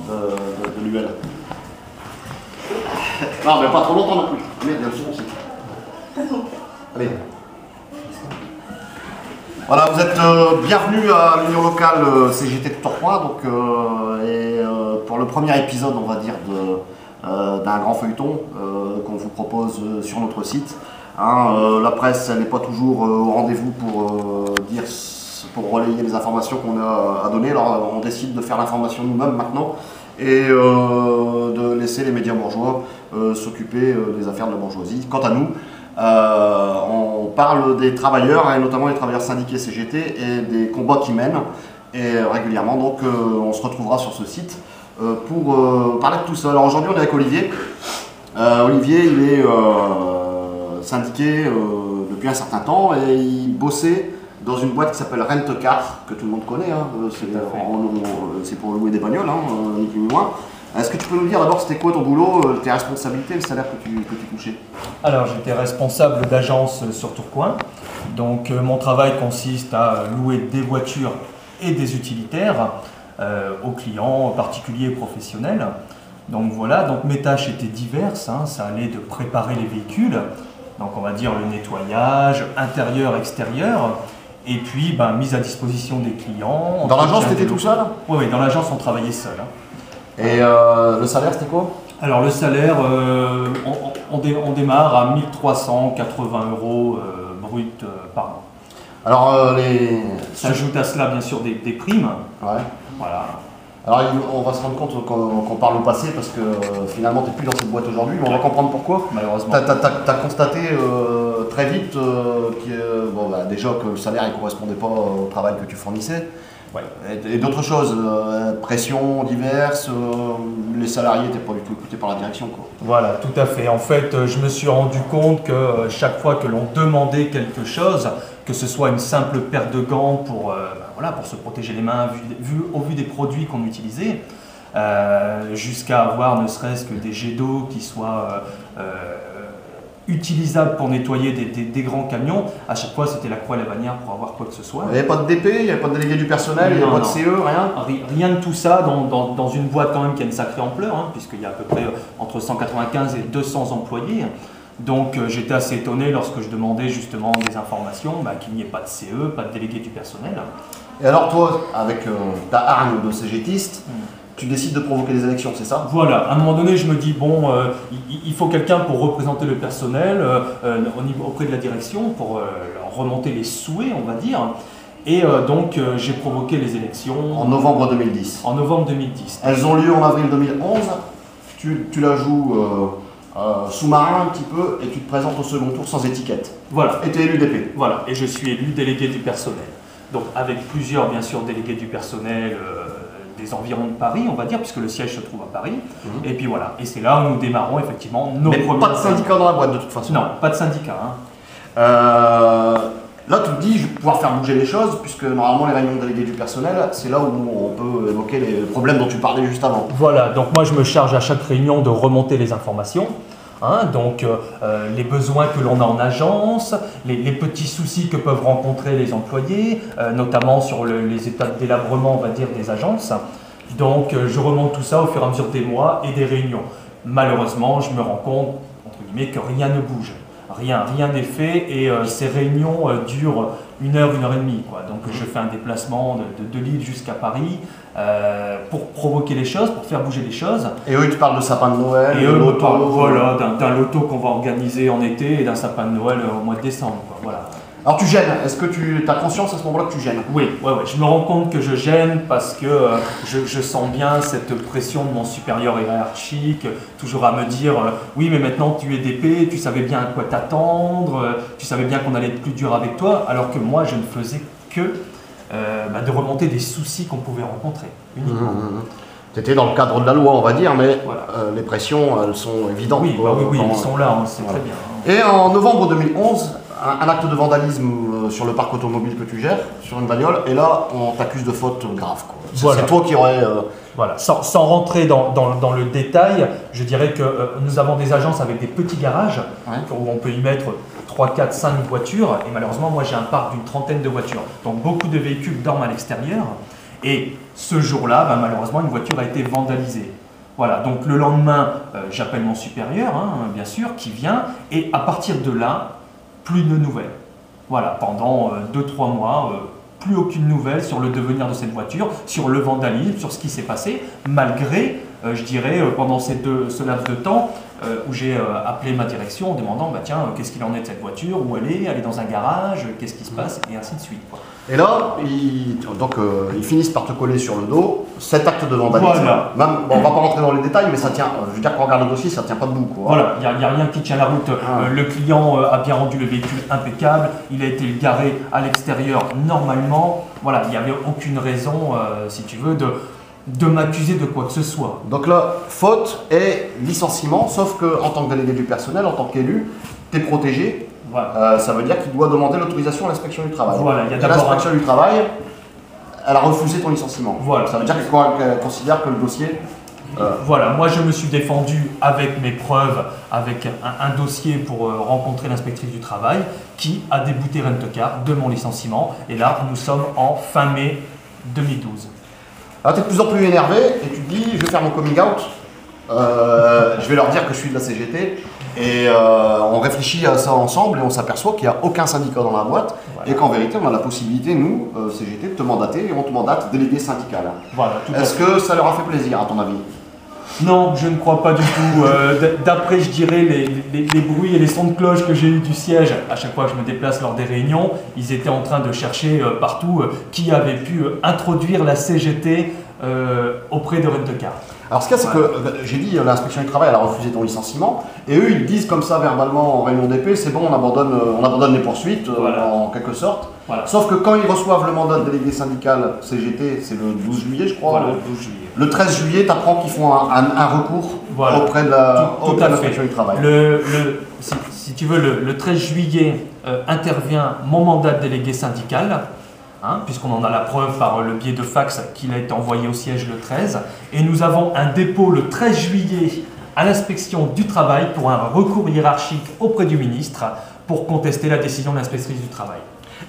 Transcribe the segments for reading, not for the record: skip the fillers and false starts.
de l'UL. Non, mais pas trop longtemps non plus. Mais il y a le son aussi. Allez. Voilà, vous êtes bienvenus à l'Union locale CGT de Tourcoing. Donc, pour le premier épisode, on va dire, d'un grand feuilleton qu'on vous propose sur notre site. La presse, elle n'est pas toujours au rendez-vous pour relayer les informations qu'on a à donner. Alors, on décide de faire l'information nous-mêmes maintenant et de laisser les médias bourgeois s'occuper des affaires de la bourgeoisie. Quant à nous, on parle des travailleurs, et notamment les travailleurs syndiqués CGT et des combats qu'ils mènent et régulièrement. Donc on se retrouvera sur ce site pour parler de tout ça. Alors aujourd'hui on est avec Olivier. Olivier il est syndiqué depuis un certain temps et il bossait dans une boîte qui s'appelle Rent-A-Car, que tout le monde connaît. C'est pour louer des bagnoles, ni plus ni moins. Est-ce que tu peux nous dire d'abord c'était quoi ton boulot, tes responsabilités, le salaire que tu touchais? Alors j'étais responsable d'agence sur Tourcoing. Donc mon travail consiste à louer des voitures et des utilitaires aux clients particuliers et professionnels. Donc voilà, donc mes tâches étaient diverses, ça allait de préparer les véhicules, donc on va dire le nettoyage intérieur, extérieur, et puis mise à disposition des clients. Dans l'agence tu étais tout seul? Oui, dans l'agence on travaillait seul. Et le salaire, c'était quoi? Alors le salaire, on démarre à 1380 € brut par mois. Alors S'ajoute à cela bien sûr des primes. Ouais. Voilà. Alors on va se rendre compte qu'on parle au passé parce que finalement tu n'es plus dans cette boîte aujourd'hui, mais on va comprendre pourquoi. Malheureusement. Tu as constaté très vite déjà que le salaire ne correspondait pas au travail que tu fournissais. Ouais. Et d'autres choses, pression diverses, les salariés n'étaient pas du tout écoutés par la direction, quoi. Voilà, tout à fait. En fait, je me suis rendu compte que chaque fois que l'on demandait quelque chose, que ce soit une simple paire de gants pour se protéger les mains au vu des produits qu'on utilisait, jusqu'à avoir ne serait-ce que des jets d'eau qui soient utilisables pour nettoyer des grands camions, à chaque fois c'était la croix et la bannière pour avoir quoi que ce soit. Il n'y avait pas de DP, il n'y avait pas de délégué du personnel, il n'y avait pas de CE, rien? Rien de tout ça dans une boîte quand même qui a une sacrée ampleur, puisqu'il y a à peu près entre 195 et 200 employés. Donc j'étais assez étonné lorsque je demandais justement des informations, qu'il n'y ait pas de CE, pas de délégué du personnel. Et alors toi, avec ta hargne de CGTiste, tu décides de provoquer des élections, c'est ça? Voilà, à un moment donné, je me dis, il faut quelqu'un pour représenter le personnel auprès de la direction, pour leur remonter les souhaits, on va dire. Et donc, j'ai provoqué les élections. En novembre 2010. En novembre 2010. Elles ont lieu en avril 2011. Tu la joues sous-marin un petit peu et tu te présentes au second tour sans étiquette. Voilà. Et tu es élu DP. Voilà, et je suis élu délégué du personnel. Donc, avec plusieurs, bien sûr, délégués du personnel des environs de Paris, on va dire, puisque le siège se trouve à Paris. Et puis voilà, et c'est là où nous démarrons effectivement nos premiers... Mais pas de syndicat dans la boîte de toute façon. Non, pas de syndicat. Là, tu te dis, je vais pouvoir faire bouger les choses, puisque normalement les réunions de délégués du personnel, c'est là où on peut évoquer les problèmes dont tu parlais juste avant. Voilà, donc moi je me charge à chaque réunion de remonter les informations. Les besoins que l'on a en agence, les petits soucis que peuvent rencontrer les employés, notamment sur les états de délabrement, on va dire, des agences. Donc je remonte tout ça au fur et à mesure des mois et des réunions. Malheureusement, je me rends compte, entre guillemets, que rien ne bouge. Rien n'est fait et ces réunions durent 1 heure, 1 heure et demie, quoi. Donc je fais un déplacement de Lille jusqu'à Paris pour provoquer les choses, pour faire bouger les choses. Et eux, ils te parlent de sapin de Noël, et eux me parlent d'un loto qu'on va organiser en été et d'un sapin de Noël au mois de décembre, quoi. Voilà. Alors tu gênes, est-ce que tu as conscience à ce moment-là que tu gênes? Oui, je me rends compte que je gêne parce que je sens bien cette pression de mon supérieur hiérarchique, toujours à me dire oui mais maintenant tu es DP, tu savais bien à quoi t'attendre, tu savais bien qu'on allait être plus dur avec toi, alors que moi je ne faisais que de remonter des soucis qu'on pouvait rencontrer uniquement. Tu étais dans le cadre de la loi on va dire, mais voilà. Les pressions elles sont évidentes. Oui, ils sont là, c'est très bien. Et en novembre 2011, un acte de vandalisme sur le parc automobile que tu gères, sur une bagnole, et là on t'accuse de faute grave. Voilà. C'est toi qui aurais... Voilà. Sans rentrer dans le détail, je dirais que nous avons des agences avec des petits garages où on peut y mettre 3, 4, 5 voitures, et malheureusement moi j'ai un parc d'une 30aine de voitures. Donc beaucoup de véhicules dorment à l'extérieur. Et ce jour-là, ben, malheureusement, une voiture a été vandalisée. Voilà, donc le lendemain, j'appelle mon supérieur, hein, bien sûr, qui vient, et à partir de là, plus de nouvelles. Voilà, pendant 2-3 mois, plus aucune nouvelle sur le devenir de cette voiture, sur le vandalisme, sur ce qui s'est passé, malgré, je dirais, pendant ce laps de temps, où j'ai appelé ma direction en demandant, bah, tiens, qu'est-ce qu'il en est de cette voiture, où elle est dans un garage, qu'est-ce qui se passe, et ainsi de suite, quoi. Et là, ils finissent par te coller sur le dos cet acte de vandalisme. Voilà. Même, bon, on ne va pas rentrer dans les détails, mais ça tient. Je veux dire, quand on regarde le dossier, ça ne tient pas debout, quoi. Voilà, il n'y a rien qui tient la route. Le client a bien rendu le véhicule impeccable, il a été garé à l'extérieur normalement. Voilà, il n'y avait aucune raison, si tu veux, de m'accuser de quoi que ce soit. Donc là, faute et licenciement, sauf qu'en tant que délégué du personnel, en tant qu'élu, tu es protégé. Voilà. Ça veut dire qu'il doit demander l'autorisation à l'inspection du travail. Voilà, il y a Et d'abord l'inspection du travail, elle a refusé ton licenciement. Voilà. Ça veut dire qu'elle considère que le dossier. Voilà, moi je me suis défendu avec mes preuves, avec un dossier pour rencontrer l'inspectrice du travail qui a débouté Rent-A-Car de mon licenciement. Et là, nous sommes en fin mai 2012. Alors tu es de plus en plus énervé et tu te dis, je vais faire mon coming out, je vais leur dire que je suis de la CGT. Et on réfléchit à ça ensemble et on s'aperçoit qu'il n'y a aucun syndicat dans la boîte, voilà. Et qu'en vérité on a la possibilité, nous, CGT, de te mandater et on te mandate délégué syndical. Voilà, est-ce que ça leur a fait plaisir à ton avis? Non, je ne crois pas du tout. D'après, je dirais, les bruits et les sons de cloche que j'ai eu du siège, à chaque fois que je me déplace lors des réunions, ils étaient en train de chercher partout qui avait pu introduire la CGT auprès de Rent-A-Car. Alors ce qu'il y a, c'est que j'ai dit l'inspection du travail elle a refusé ton licenciement et eux ils disent comme ça verbalement en réunion d'épée, c'est bon, on abandonne les poursuites voilà. En quelque sorte. Voilà. Sauf que quand ils reçoivent le mandat de délégué syndical CGT, c'est le 12 juillet je crois. Voilà, le 12 juillet. Le 13 juillet, tu apprends qu'ils font un recours voilà. Auprès de l'inspection du travail. Si tu veux, le 13 juillet intervient mon mandat de délégué syndical. Hein, puisqu'on en a la preuve par le biais de fax qu'il a été envoyé au siège le 13. Et nous avons un dépôt le 13 juillet à l'inspection du travail pour un recours hiérarchique auprès du ministre pour contester la décision de l'inspectrice du travail.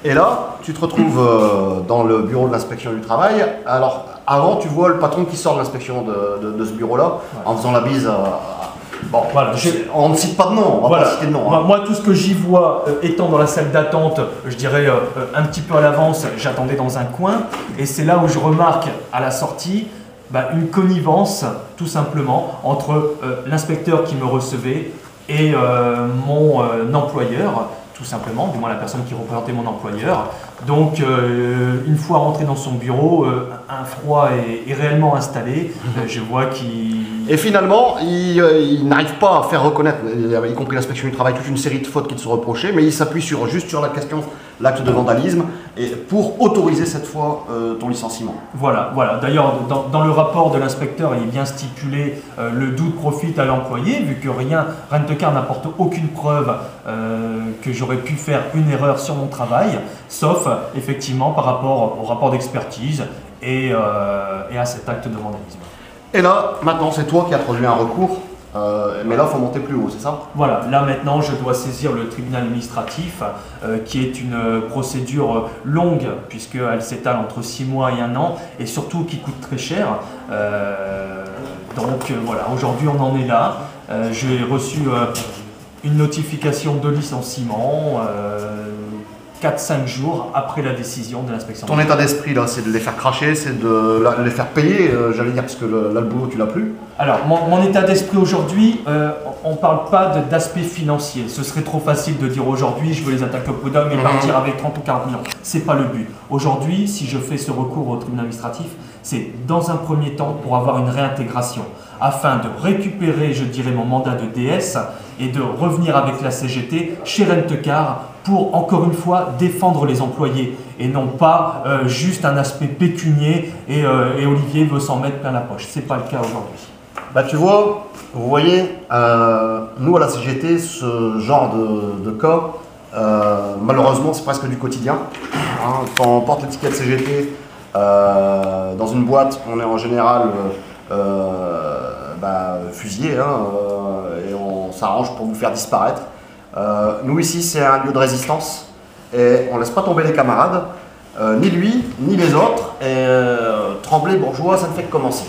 Et là, tu te retrouves dans le bureau de l'inspection du travail. Alors, avant, tu vois le patron qui sort de l'inspection de ce bureau-là, ouais. En faisant la bise bon, voilà, on ne cite pas de nom, on va pas citer de nom. Hein. Moi, tout ce que j'y vois, étant dans la salle d'attente, je dirais un petit peu à l'avance, j'attendais dans un coin. Et c'est là où je remarque à la sortie une connivence, tout simplement, entre l'inspecteur qui me recevait et mon employeur, tout simplement, du moins la personne qui représentait mon employeur. Donc, une fois rentré dans son bureau, un froid est réellement installé. Je vois qu'il... Et finalement, il n'arrive pas à faire reconnaître, y compris l'inspection du travail, toute une série de fautes qui se reprochaient, mais il s'appuie juste sur la question, l'acte de vandalisme, et pour autoriser cette fois ton licenciement. Voilà. D'ailleurs, dans le rapport de l'inspecteur, il est bien stipulé le doute profite à l'employé, vu que Rent-A-Car n'apporte aucune preuve que j'aurais pu faire une erreur sur mon travail, sauf effectivement par rapport au rapport d'expertise et à cet acte de vandalisme. Et là, maintenant, c'est toi qui as introduit un recours, mais là, il faut monter plus haut, c'est ça? Voilà, là maintenant, je dois saisir le tribunal administratif, qui est une procédure longue, puisqu'elle s'étale entre 6 mois et 1 an, et surtout qui coûte très cher. Donc voilà, aujourd'hui, on en est là. J'ai reçu une notification de licenciement 4-5 jours après la décision de l'inspection. Ton état d'esprit, là, c'est de les faire cracher, c'est de les faire payer, j'allais dire, parce que là, le boulot, tu l'as plus. Alors, mon état d'esprit aujourd'hui, on ne parle pas d'aspect financier. Ce serait trop facile de dire aujourd'hui, je veux les attaquer au prud'homme et partir avec 30 ou 40 millions. Ce n'est pas le but. Aujourd'hui, si je fais ce recours au tribunal administratif, c'est dans un premier temps pour avoir une réintégration, afin de récupérer, je dirais, mon mandat de DS et de revenir avec la CGT chez Rent-A-Car pour, encore une fois, défendre les employés et non pas juste un aspect pécunier et Olivier veut s'en mettre plein la poche. Ce n'est pas le cas aujourd'hui. Bah, tu vois, vous voyez, nous à la CGT, ce genre de cas, malheureusement, c'est presque du quotidien. Hein, quand on porte l'étiquette CGT dans une boîte, on est en général fusillé et on s'arrange pour vous faire disparaître. Nous ici, c'est un lieu de résistance et on ne laisse pas tomber les camarades, ni lui, ni les autres. Et Tremblay bourgeois, ça ne fait que commencer.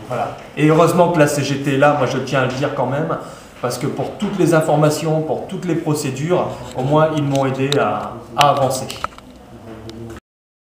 Voilà. Et heureusement que la CGT est là, moi je tiens à le dire quand même, parce que pour toutes les informations, pour toutes les procédures, au moins ils m'ont aidé à avancer.